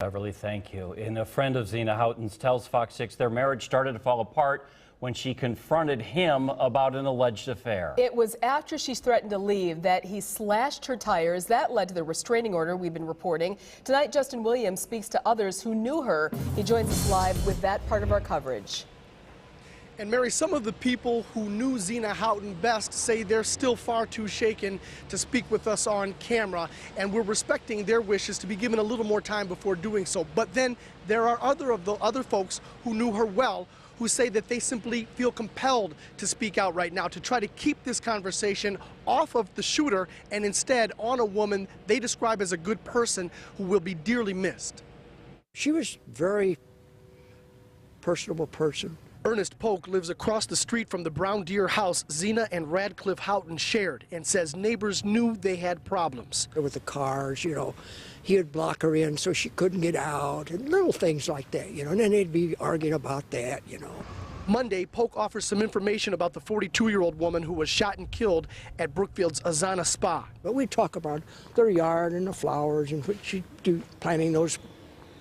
Beverly, thank you. And a friend of Zina Haughton's tells Fox 6 their marriage started to fall apart when she confronted him about an alleged affair. It was after she threatened to leave that he slashed her tires. That led to the restraining order we've been reporting. Tonight, Justin Williams speaks to others who knew her. He joins us live with that part of our coverage. And Mary, some of the people who knew Zina Haughton best say they're still far too shaken to speak with us on camera, and we're respecting their wishes to be given a little more time before doing so. But then there are other folks who knew her well who say that they simply feel compelled to speak out right now to try to keep this conversation off of the shooter and instead on a woman they describe as a good person who will be dearly missed. She was a very personable person. Ernest Polk lives across the street from the Brown Deer house Zina and Radcliffe Haughton shared and says neighbors knew they had problems. With the cars, you know, he would block her in so she couldn't get out and little things like that, you know, and then they'd be arguing about that, you know. Monday, Polk offers some information about the 42-year-old woman who was shot and killed at Brookfield's Azana Spa. But we'd talk about their yard and the flowers and what she'd do, planting those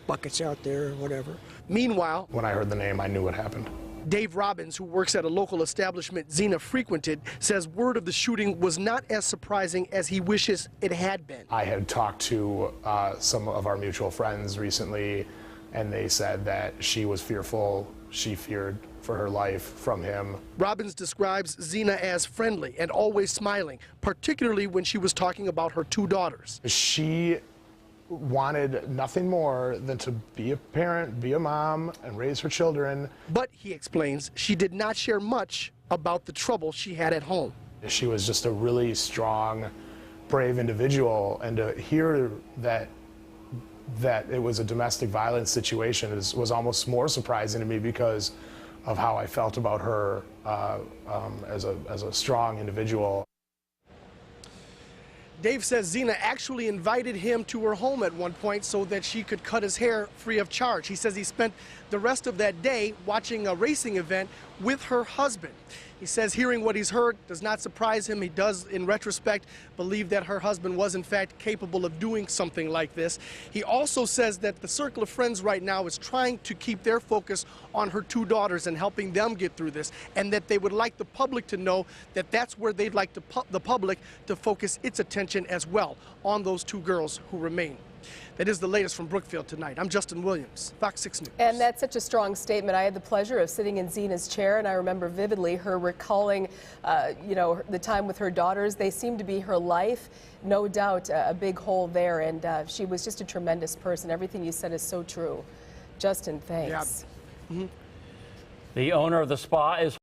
buckets out there or whatever. Meanwhile, when I heard the name, I knew what happened. Dave Robbins, who works at a local establishment Zina frequented, says word of the shooting was not as surprising as he wishes it had been. I had talked to some of our mutual friends recently, and they said that she was fearful. She feared for her life from him. Robbins describes Zina as friendly and always smiling, particularly when she was talking about her two daughters. She wanted nothing more than to be a parent, be a mom, and raise her children. But, he explains, she did not share much about the trouble she had at home. She was just a really strong, brave individual, and to hear that it was a domestic violence situation was almost more surprising to me because of how I felt about her as a strong individual. Dave says Zina actually invited him to her home at one point so that she could cut his hair free of charge. He says he spent the rest of that day watching a racing event with her husband. He says hearing what he's heard does not surprise him. He does, in retrospect, believe that her husband was, in fact, capable of doing something like this. He also says that the circle of friends right now is trying to keep their focus on her two daughters and helping them get through this, and that they would like the public to know that that's where they'd like the public to focus its attention as well, on those two girls who remain. That is the latest from Brookfield tonight. I'm Justin Williams, Fox 6 News. And that's such a strong statement. I had the pleasure of sitting in Zina's chair, and I remember vividly her recalling, you know, the time with her daughters. They seemed to be her life. No doubt a big hole there, and she was just a tremendous person. Everything you said is so true. Justin, thanks. Yeah. The owner of the spa is